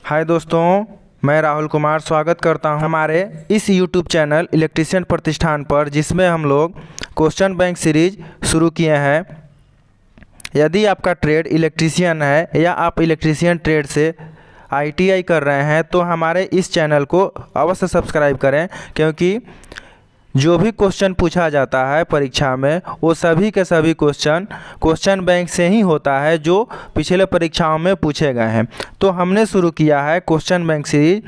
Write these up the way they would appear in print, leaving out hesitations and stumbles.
हाय दोस्तों, मैं राहुल कुमार स्वागत करता हूं हमारे इस YouTube चैनल इलेक्ट्रीशियन प्रतिष्ठान पर, जिसमें हम लोग क्वेश्चन बैंक सीरीज शुरू किए हैं। यदि आपका ट्रेड इलेक्ट्रीशियन है या आप इलेक्ट्रीशियन ट्रेड से ITI कर रहे हैं तो हमारे इस चैनल को अवश्य सब्सक्राइब करें, क्योंकि जो भी क्वेश्चन पूछा जाता है परीक्षा में वो सभी के सभी क्वेश्चन बैंक से ही होता है, जो पिछले परीक्षाओं में पूछे गए हैं। तो हमने शुरू किया है क्वेश्चन बैंक सीरीज,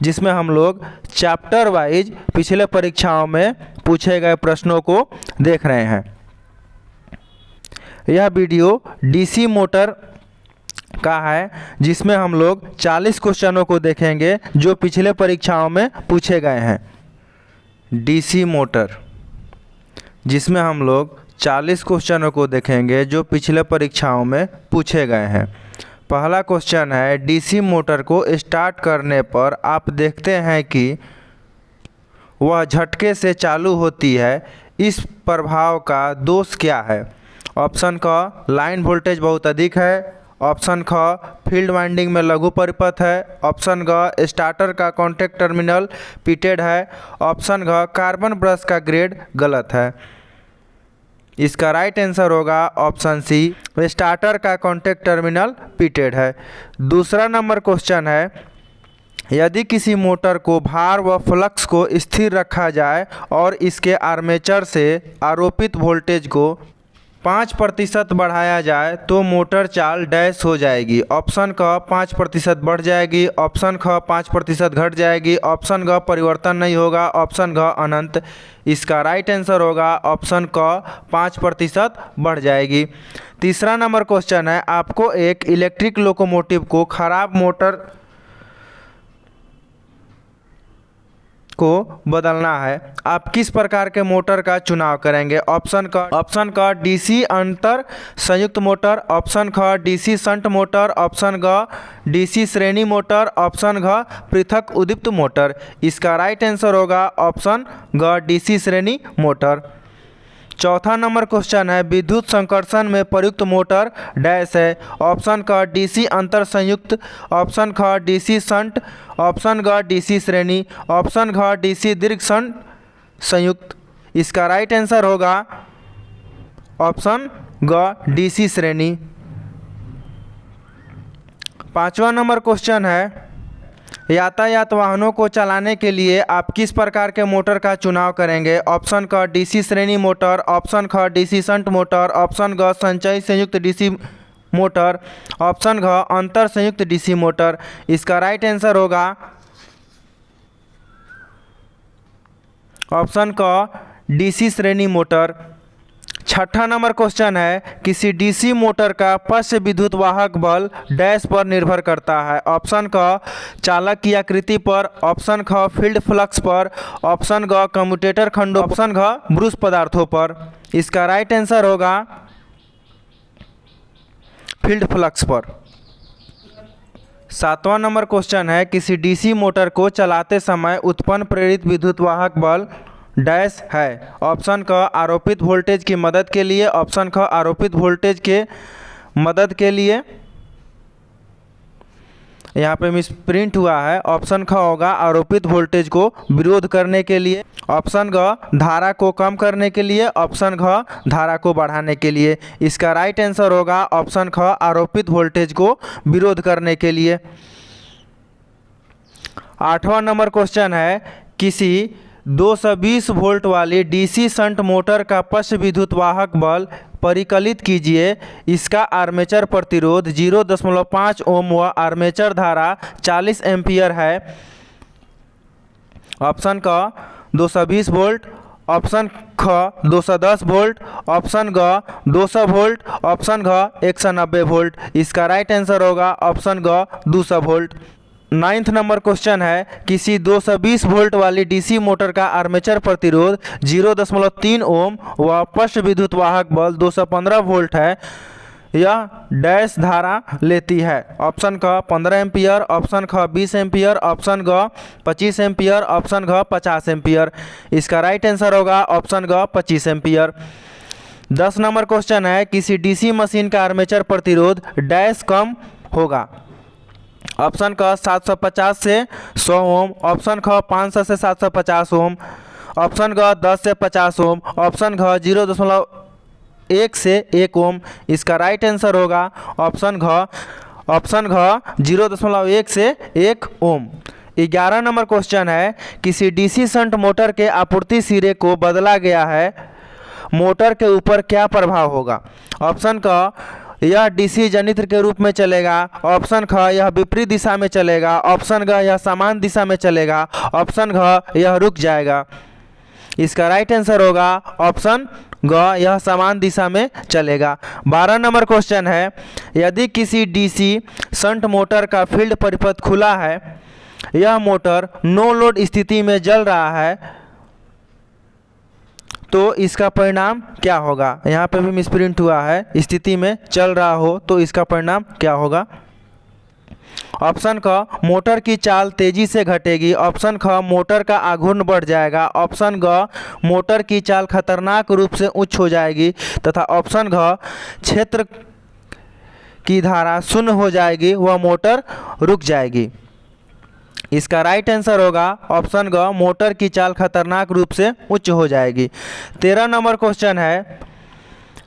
जिसमें हम लोग चैप्टर वाइज पिछले परीक्षाओं में पूछे गए प्रश्नों को देख रहे हैं। यह वीडियो DC मोटर का है, जिसमें हम लोग 40 क्वेश्चनों को देखेंगे जो पिछले परीक्षाओं में पूछे गए हैं। DC मोटर, जिसमें हम लोग 40 क्वेश्चनों को देखेंगे जो पिछले परीक्षाओं में पूछे गए हैं। पहला क्वेश्चन है, DC मोटर को स्टार्ट करने पर आप देखते हैं कि वह झटके से चालू होती है, इस प्रभाव का दोष क्या है? ऑप्शन क, लाइन वोल्टेज बहुत अधिक है। ऑप्शन ख, फील्ड वाइंडिंग में लघु परिपथ है। ऑप्शन ग, स्टार्टर का कॉन्टैक्ट टर्मिनल पिटेड है। ऑप्शन घ, कार्बन ब्रश का ग्रेड गलत है। इसका राइट आंसर होगा ऑप्शन सी, स्टार्टर का कॉन्टैक्ट टर्मिनल पिटेड है। दूसरा नंबर क्वेश्चन है, यदि किसी मोटर को भार व फ्लक्स को स्थिर रखा जाए और इसके आर्मेचर से आरोपित वोल्टेज को 5% बढ़ाया जाए तो मोटर चाल डैश हो जाएगी। ऑप्शन क, 5% बढ़ जाएगी। ऑप्शन ख, 5% घट जाएगी। ऑप्शन घ, परिवर्तन नहीं होगा। ऑप्शन घ, अनंत। इसका राइट आंसर होगा ऑप्शन क, 5% बढ़ जाएगी। तीसरा नंबर क्वेश्चन है, आपको एक इलेक्ट्रिक लोकोमोटिव को खराब मोटर को बदलना है, आप किस प्रकार के मोटर का चुनाव करेंगे? ऑप्शन क, DC अंतर संयुक्त मोटर। ऑप्शन ख, DC शंट मोटर। ऑप्शन घ, DC श्रेणी मोटर। ऑप्शन घ, पृथक उद्दीप्त मोटर। इसका राइट आंसर होगा ऑप्शन घ, DC श्रेणी मोटर। चौथा नंबर क्वेश्चन है, विद्युत संकर्षण में प्रयुक्त मोटर डैश है। ऑप्शन क, DC अंतर संयुक्त। ऑप्शन ख, DC शंट। ऑप्शन घ, DC श्रेणी। ऑप्शन घ, DC दीर्घ शंट संयुक्त। इसका राइट आंसर होगा ऑप्शन घ, DC श्रेणी। पांचवा नंबर क्वेश्चन है, यातायात वाहनों को चलाने के लिए आप किस प्रकार के मोटर का चुनाव करेंगे? ऑप्शन क, DC श्रेणी मोटर। ऑप्शन ख, DC शंट मोटर। ऑप्शन घ, संचयी संयुक्त DC मोटर। ऑप्शन घ, अंतर संयुक्त DC मोटर। इसका राइट आंसर होगा ऑप्शन क, DC श्रेणी मोटर। छठा नंबर क्वेश्चन है, किसी DC मोटर का पश्च विद्युत वाहक बल डैश पर निर्भर करता है। ऑप्शन क, चालक की आकृति पर। ऑप्शन ख, फील्ड फ्लक्स पर। ऑप्शन घ, कम्यूटेटर खंडों। ऑप्शन घ, ब्रूस पदार्थों पर। इसका राइट आंसर होगा फील्ड फ्लक्स पर। सातवां नंबर क्वेश्चन है, किसी DC मोटर को चलाते समय उत्पन्न प्रेरित विद्युत वाहक बल डैश है। ऑप्शन क, आरोपित वोल्टेज की मदद के लिए। ऑप्शन ख, आरोपित वोल्टेज के मदद के लिए, यहाँ पे मिसप्रिंट हुआ है। ऑप्शन ख होगा आरोपित वोल्टेज को विरोध करने के लिए। ऑप्शन घ, धारा को कम करने के लिए। ऑप्शन घ, धारा को बढ़ाने के लिए। इसका राइट आंसर होगा ऑप्शन ख, आरोपित वोल्टेज को विरोध करने के लिए। आठवां नंबर क्वेश्चन है, किसी 220 वोल्ट वाली DC शंट मोटर का पश्च विद्युत वाहक बल परिकलित कीजिए। इसका आर्मेचर प्रतिरोध 0.5 ओम व आर्मेचर धारा 40 एम्पीयर है। ऑप्शन क, 220 वोल्ट। ऑप्शन ख, 210 वोल्ट। ऑप्शन घ, 200 वोल्ट। ऑप्शन घ, 190 वोल्ट। इसका राइट आंसर होगा ऑप्शन घ, 200 वोल्ट। नाइन्थ नंबर क्वेश्चन है, किसी 220 वोल्ट वाली DC मोटर का आर्मेचर प्रतिरोध 0.3 ओम व पश्च विद्युत वाहक बल 215 वोल्ट है, यह डैश धारा लेती है। ऑप्शन क, 15 एम्पियर। ऑप्शन ख, 20 एम्पियर। ऑप्शन घ, 25 एम्पियर। ऑप्शन घ, 50 एम्पियर। इसका राइट आंसर होगा ऑप्शन घ, 25 एम्पियर। 10 नंबर क्वेश्चन है, किसी DC मशीन का आर्मेचर प्रतिरोध डैश कम होगा। ऑप्शन क 750 से 100 ओम, ऑप्शन ख 500 से 750 ओम, ऑप्शन ग 10 से 50 ओम, ऑप्शन घ 0.1 से 1 ओम। इसका राइट आंसर होगा ऑप्शन घ 0.1 से 1 ओम। 11 नंबर क्वेश्चन है, किसी डीसी शंट मोटर के आपूर्ति सिरे को बदला गया है, मोटर के ऊपर क्या प्रभाव होगा? ऑप्शन क यह डीसी जनित्र के रूप में चलेगा, ऑप्शन ख यह विपरीत दिशा में चलेगा, ऑप्शन ग यह समान दिशा में चलेगा, ऑप्शन घ यह रुक जाएगा। इसका राइट आंसर होगा ऑप्शन ग यह समान दिशा में चलेगा। 12 नंबर क्वेश्चन है, यदि किसी डीसी शंट मोटर का फील्ड परिपथ खुला है, यह मोटर नो लोड स्थिति में जल रहा है, तो इसका परिणाम क्या होगा? यहाँ पे भी मिसप्रिंट हुआ है, स्थिति में चल रहा हो तो इसका परिणाम क्या होगा? ऑप्शन क मोटर की चाल तेजी से घटेगी, ऑप्शन ख मोटर का आघूर्ण बढ़ जाएगा, ऑप्शन ग मोटर की चाल खतरनाक रूप से उच्च हो जाएगी, तथा ऑप्शन घ क्षेत्र की धारा शून्य हो जाएगी, वह मोटर रुक जाएगी। इसका राइट आंसर होगा ऑप्शन ग मोटर की चाल खतरनाक रूप से उच्च हो जाएगी। 13 नंबर क्वेश्चन है,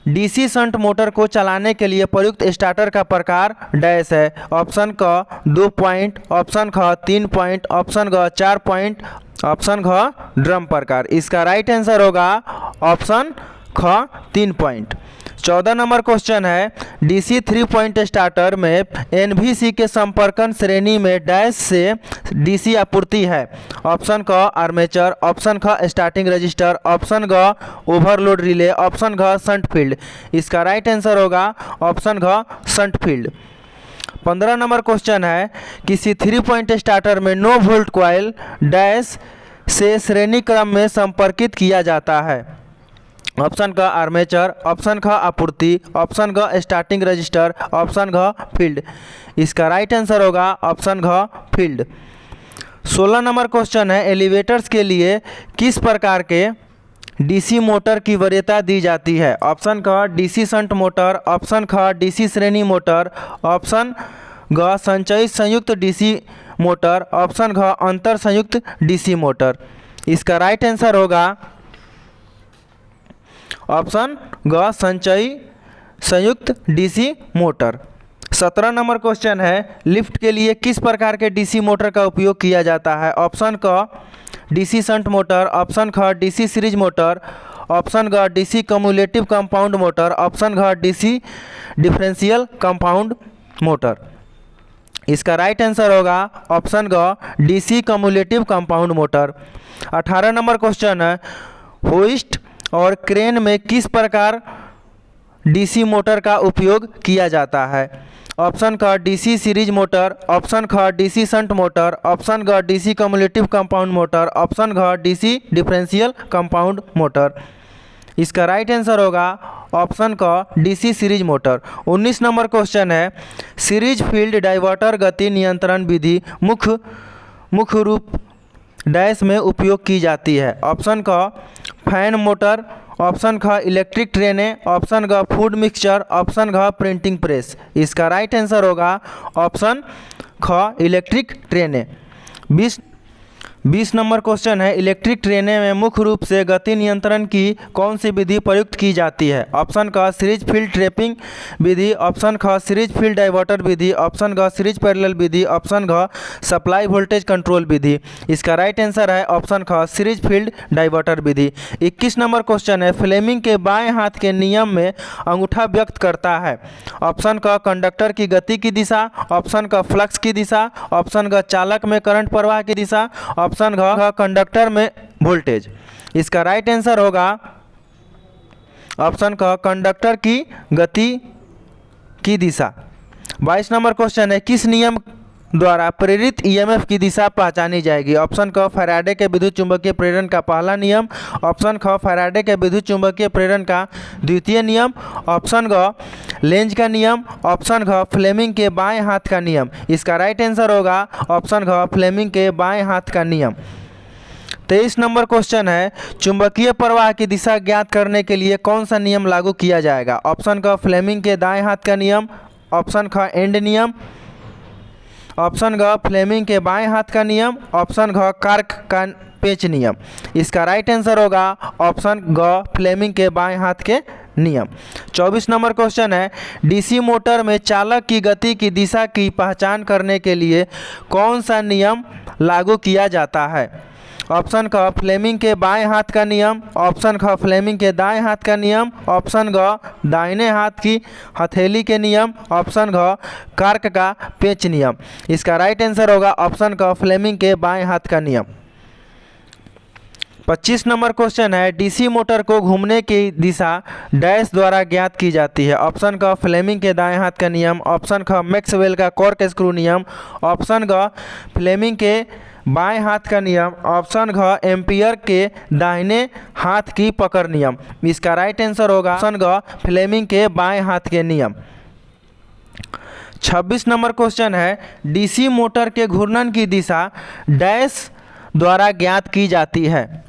डीसी शंट मोटर को चलाने के लिए प्रयुक्त स्टार्टर का प्रकार डैश है। ऑप्शन क 2 पॉइंट, ऑप्शन ख 3 पॉइंट, ऑप्शन ग 4 पॉइंट, ऑप्शन घ ड्रम प्रकार। इसका राइट आंसर होगा ऑप्शन ख 3 पॉइंट। 14 नंबर क्वेश्चन है, डीसी 3 पॉइंट स्टार्टर में एनवीसी के संपर्कन श्रेणी में डैश से डीसी आपूर्ति है। ऑप्शन क आर्मेचर, ऑप्शन ख स्टार्टिंग रजिस्टर, ऑप्शन ग ओवरलोड रिले, ऑप्शन घ शंट फील्ड। इसका राइट आंसर होगा ऑप्शन घ शंट फील्ड। 15 नंबर क्वेश्चन है, किसी 3 पॉइंट स्टार्टर में नो वोल्ट कॉइल डैश से श्रेणी क्रम में संपर्कित किया जाता है। ऑप्शन का आर्मेचर, ऑप्शन ख आपूर्ति, ऑप्शन घ स्टार्टिंग रजिस्टर, ऑप्शन घ फील्ड। इसका राइट आंसर होगा ऑप्शन घ फील्ड। 16 नंबर क्वेश्चन है, एलिवेटर्स के लिए किस प्रकार के डीसी मोटर की वरीयता दी जाती है? ऑप्शन ख डीसी शंट मोटर, ऑप्शन ख डीसी श्रेणी मोटर, ऑप्शन घ संचयी संयुक्त डीसी मोटर, ऑप्शन घ अंतर संयुक्त डीसी मोटर। इसका राइट आंसर होगा ऑप्शन ग संचयी संयुक्त डीसी मोटर। 17 नंबर क्वेश्चन है, लिफ्ट के लिए किस प्रकार के डीसी मोटर का उपयोग किया जाता है? ऑप्शन क डीसी शंट मोटर, ऑप्शन ख डीसी सीरीज मोटर, ऑप्शन ग DC cumulative compound motor, option घ डीसी डिफरेंशियल कंपाउंड मोटर। इसका राइट आंसर होगा ऑप्शन ग DC cumulative compound motor. 18 number question है, होइस्ट और क्रेन में किस प्रकार डीसी मोटर का उपयोग किया जाता है? ऑप्शन ख डीसी सीरीज मोटर, ऑप्शन ख डीसी शंट मोटर, ऑप्शन घ DC cumulative compound motor, option घ डीसी डिफरेंशियल कंपाउंड मोटर। इसका राइट आंसर होगा ऑप्शन क DC series motor. 19 number question है, सीरीज फील्ड डाइवर्टर गति नियंत्रण विधि मुख्य रूप डैश में उपयोग की जाती है? ऑप्शन क फैन मोटर, ऑप्शन ख इलेक्ट्रिक ट्रेनें, ऑप्शन घ फूड मिक्सचर, ऑप्शन घ प्रिंटिंग प्रेस। इसका राइट आंसर होगा ऑप्शन ख इलेक्ट्रिक ट्रेनें। 20 नंबर क्वेश्चन है, इलेक्ट्रिक ट्रेनें में मुख्य रूप से गति नियंत्रण की कौन सी विधि प्रयुक्त की जाती है? ऑप्शन क सीरीज फील्ड ट्रैपिंग विधि, ऑप्शन ख सीरीज फील्ड डाइवर्टर विधि, ऑप्शन घ सीरीज पैरेलल विधि, ऑप्शन घ सप्लाई वोल्टेज कंट्रोल विधि। इसका राइट आंसर है ऑप्शन ख सीरीज फील्ड डाइवर्टर विधि। 21 नंबर क्वेश्चन है, फ्लेमिंग के बाएं हाथ के नियम में अंगूठा व्यक्त करता है? ऑप्शन क कंडक्टर की गति की दिशा, ऑप्शन क फ्लक्स की दिशा, ऑप्शन घ चालक में करंट प्रवाह की दिशा, ऑप्शन घ कंडक्टर में वोल्टेज। इसका राइट आंसर होगा ऑप्शन क कंडक्टर की गति की दिशा। 22 नंबर क्वेश्चन है, किस नियम द्वारा प्रेरित ईएमएफ की दिशा पहचानी जाएगी? ऑप्शन क फैराडे के विद्युत चुंबकीय प्रेरण का पहला नियम, ऑप्शन ख फैराडे के विद्युत चुंबकीय प्रेरण का द्वितीय नियम, ऑप्शन घ लेंज का नियम, ऑप्शन घ फ्लेमिंग के बाएं हाथ का नियम। इसका राइट आंसर होगा ऑप्शन घ फ्लेमिंग के बाएं हाथ का नियम। 23 नंबर क्वेश्चन है, चुंबकीय प्रवाह की दिशा ज्ञात करने के लिए कौन सा नियम लागू किया जाएगा? ऑप्शन क फ्लेमिंग के दाएं हाथ का नियम, ऑप्शन ख एंड नियम, ऑप्शन घ फ्लेमिंग के बाएं हाथ का नियम, ऑप्शन घ कार्क का पेच नियम। इसका राइट आंसर होगा ऑप्शन घ फ्लेमिंग के बाएं हाथ के नियम। 24 नंबर क्वेश्चन है, डीसी मोटर में चालक की गति की दिशा की पहचान करने के लिए कौन सा नियम लागू किया जाता है? ऑप्शन क फ्लेमिंग के बाएं हाथ का नियम, ऑप्शन ख फ्लेमिंग के दाएं हाथ का नियम, ऑप्शन घ दाहिने हाथ की हथेली के नियम, ऑप्शन घ कार्क का पेच नियम। इसका राइट आंसर होगा ऑप्शन क फ्लेमिंग के बाएं हाथ का नियम। 25 नंबर क्वेश्चन है, डीसी मोटर को घूमने की दिशा डैश द्वारा ज्ञात की जाती है? ऑप्शन क फ्लेमिंग के दाएं हाथ का नियम, ऑप्शन ख मैक्सवेल का कॉर्क स्क्रू नियम, ऑप्शन घ फ्लेमिंग के बाएं हाथ का नियम, ऑप्शन घ एम्पियर के दाहिने हाथ की पकड़ नियम। इसका राइट आंसर होगा ऑप्शन घ फ्लेमिंग के बाएं हाथ के नियम। 26 नंबर क्वेश्चन है, डीसी मोटर के घूर्णन की दिशा डैश द्वारा ज्ञात की जाती है?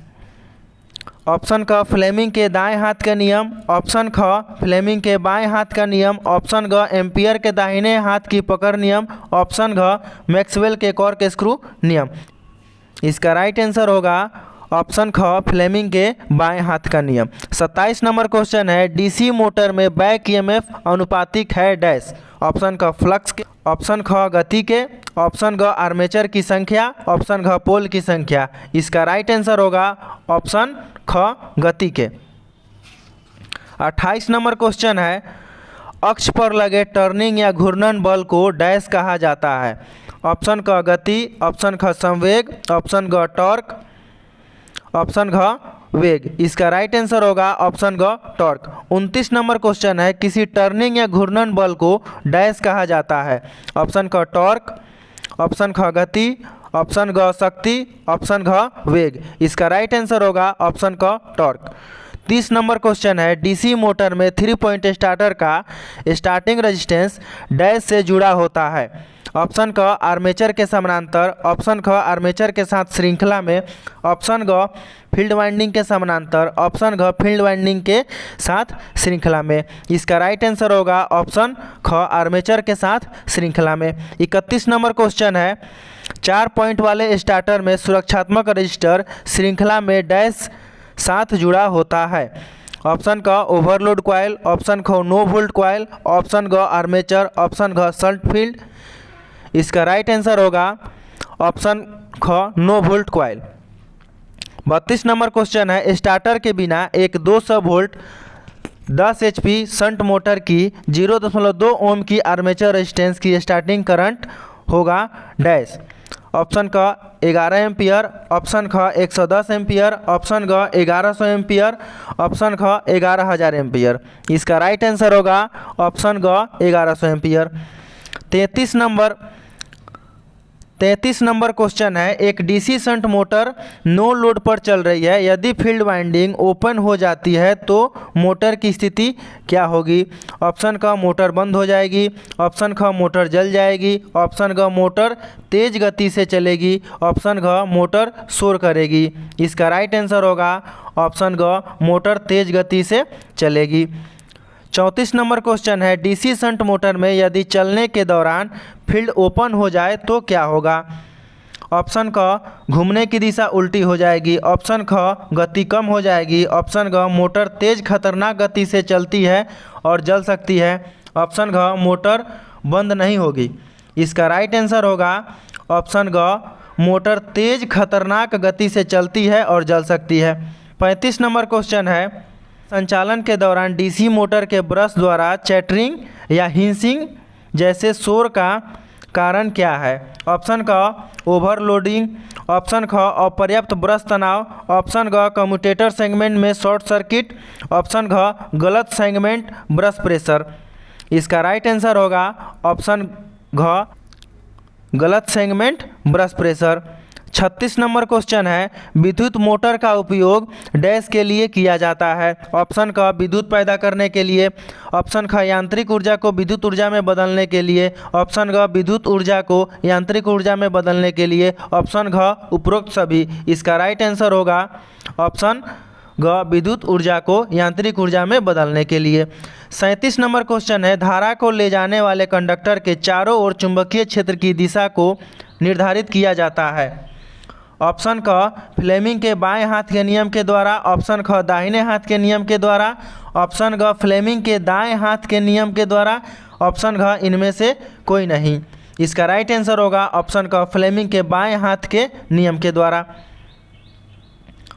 ऑप्शन क फ्लेमिंग के दाएं हाथ का नियम, ऑप्शन ख फ्लेमिंग के बाएं हाथ का नियम, ऑप्शन घ एम्पियर के दाहिने हाथ की पकड़ नियम, ऑप्शन घ मैक्सवेल के कॉर्क स्क्रू नियम। इसका राइट आंसर होगा ऑप्शन ख फ्लेमिंग के बाएं हाथ का नियम। 27 नंबर क्वेश्चन है, डीसी मोटर में बैक ईएमएफ अनुपातिक है डैश? ऑप्शन क फ्लक्स के, ऑप्शन ख गति के, ऑप्शन घ आर्मेचर की संख्या, ऑप्शन घ पोल की संख्या। इसका राइट आंसर होगा ऑप्शन ख गति के। 28 नंबर क्वेश्चन है, अक्ष पर लगे टर्निंग या घूर्णन बल को डैश कहा जाता है? ऑप्शन क गति, ऑप्शन ख संवेग, ऑप्शन घ टॉर्क, ऑप्शन घ वेग। इसका राइट आंसर होगा ऑप्शन घ टॉर्क। 29 नंबर क्वेश्चन है, किसी टर्निंग या घूर्णन बल को डैश कहा जाता है? ऑप्शन क टॉर्क, ऑप्शन ख गति, ऑप्शन घ शक्ति, ऑप्शन घ वेग। इसका राइट आंसर होगा ऑप्शन क टॉर्क। 30 नंबर क्वेश्चन है, डीसी मोटर में 3 पॉइंट स्टार्टर का स्टार्टिंग रेजिस्टेंस डैश से जुड़ा होता है? ऑप्शन क आर्मेचर के समानांतर, ऑप्शन ख आर्मेचर के साथ श्रृंखला में, ऑप्शन घ फील्ड वाइंडिंग के समानांतर, ऑप्शन घ फील्ड वाइंडिंग के साथ श्रृंखला में। इसका राइट आंसर होगा ऑप्शन ख आर्मेचर के साथ श्रृंखला में। 31 नंबर क्वेश्चन है, 4 पॉइंट वाले स्टार्टर में सुरक्षात्मक रजिस्टर श्रृंखला में डैश साथ जुड़ा होता है? ऑप्शन क ओवरलोड कॉइल, ऑप्शन ख नो वोल्ट कॉइल, ऑप्शन घ आर्मेचर, ऑप्शन घ शंट फील्ड। इसका राइट आंसर होगा ऑप्शन ख no volt coil. 32 number question है, स्टार्टर के बिना एक 200 वोल्ट 10 HP शंट मोटर की 0.2 ओम की आर्मेचर रेजिस्टेंस की स्टार्टिंग करंट होगा डैश? ऑप्शन क 11 एम्पियर, ऑप्शन ख 110 एम्पियर, ऑप्शन घ 1100 एम्पियर, ऑप्शन ख 11,000 एम्पियर। इसका राइट आंसर होगा ऑप्शन घ 1100 एम्पियर। 33 नंबर क्वेश्चन है, एक DC shunt motor no load पर चल रही है, यदि फील्ड वाइंडिंग ओपन हो जाती है तो मोटर की स्थिति क्या होगी? ऑप्शन क मोटर बंद हो जाएगी, ऑप्शन ख मोटर जल जाएगी, ऑप्शन घ मोटर तेज गति से चलेगी, ऑप्शन घ मोटर शोर करेगी। इसका राइट आंसर होगा ऑप्शन घ मोटर तेज गति से चलेगी। 34 नंबर क्वेश्चन है, डीसी शंट मोटर में यदि चलने के दौरान फील्ड ओपन हो जाए तो क्या होगा? ऑप्शन क घूमने की दिशा उल्टी हो जाएगी, ऑप्शन ख गति कम हो जाएगी, ऑप्शन घ मोटर तेज खतरनाक गति से चलती है और जल सकती है, ऑप्शन घ मोटर बंद नहीं होगी। इसका राइट आंसर होगा ऑप्शन घ मोटर तेज खतरनाक गति से चलती है और जल सकती है। 35 नंबर क्वेश्चन है, संचालन के दौरान डीसी मोटर के ब्रश द्वारा चैटरिंग या हिंसिंग जैसे शोर का कारण क्या है? ऑप्शन क ओवरलोडिंग, ऑप्शन ख अपर्याप्त ब्रश तनाव, ऑप्शन घ कम्यूटेटर सेगमेंट में शॉर्ट सर्किट, ऑप्शन घ गलत सेगमेंट ब्रश प्रेशर। इसका राइट आंसर होगा ऑप्शन घ गलत segment brush pressure. 36 number question है, विद्युत मोटर का उपयोग डैश के लिए किया जाता है? ऑप्शन क विद्युत पैदा करने के लिए, ऑप्शन ख यांत्रिक ऊर्जा को विद्युत ऊर्जा में बदलने के लिए, ऑप्शन घ विद्युत ऊर्जा को यांत्रिक ऊर्जा में बदलने के लिए, ऑप्शन घ उपरोक्त सभी। इसका राइट आंसर होगा ऑप्शन ग विद्युत ऊर्जा को यांत्रिक ऊर्जा में बदलने के लिए। 37 नंबर क्वेश्चन है, धारा को ले जाने वाले कंडक्टर के चारों ओर चुंबकीय क्षेत्र की दिशा को निर्धारित किया जाता है। ऑप्शन क फ्लेमिंग के बाएं हाथ के नियम के द्वारा, ऑप्शन ख दाहिने हाथ के नियम के द्वारा, ऑप्शन ग फ्लेमिंग के दाएं हाथ के नियम के द्वारा, ऑप्शन घ इनमें से कोई नहीं। इसका राइट आंसर होगा ऑप्शन क फ्लेमिंग के बाएं हाथ के नियम के द्वारा।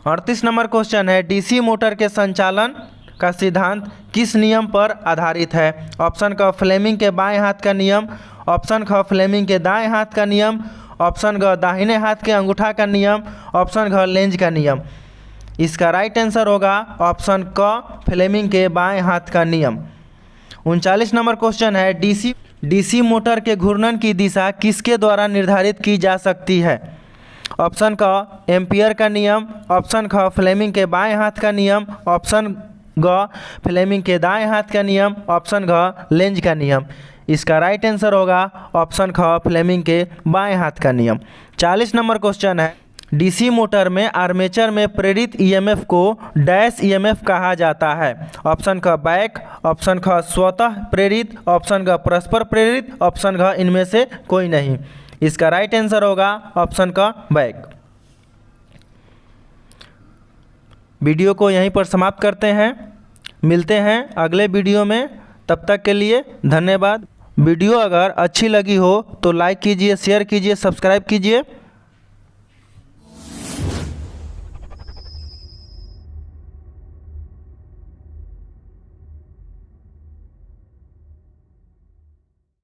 38 नंबर क्वेश्चन है, डीसी मोटर के संचालन का सिद्धांत किस नियम पर आधारित है। ऑप्शन क फ्लेमिंग के बाएं हाथ का नियम, ऑप्शन ख फ्लेमिंग के दाएं हाथ का नियम, ऑप्शन ग दाहिने हाथ के अंगूठा का नियम, ऑप्शन घ लेंज का नियम। इसका राइट आंसर होगा ऑप्शन क फ्लेमिंग के बाएं हाथ का नियम। 39 नंबर क्वेश्चन है, डीसी मोटर के घूर्णन की दिशा किसके द्वारा निर्धारित की जा सकती है। ऑप्शन क एम्पियर का नियम, ऑप्शन ख फ्लेमिंग के बाएं हाथ का नियम, ऑप्शन ग फ्लेमिंग के दाएं हाथ का नियम, ऑप्शन घ लेंज का नियम। इसका राइट आंसर होगा ऑप्शन ख फ्लेमिंग के बाएं हाथ का नियम। 40 नंबर क्वेश्चन है, डीसी मोटर में आर्मेचर में प्रेरित ईएमएफ को डैश ईएमएफ कहा जाता है। ऑप्शन ख बैक, ऑप्शन ख स्वतः प्रेरित, ऑप्शन ग परस्पर प्रेरित, ऑप्शन घ इनमें से कोई नहीं। इसका राइट आंसर होगा ऑप्शन क बैक। वीडियो को यहीं पर समाप्त करते हैं, मिलते हैं अगले वीडियो में, तब तक के लिए धन्यवाद। वीडियो अगर अच्छी लगी हो तो लाइक कीजिए, शेयर कीजिए, सब्सक्राइब कीजिए।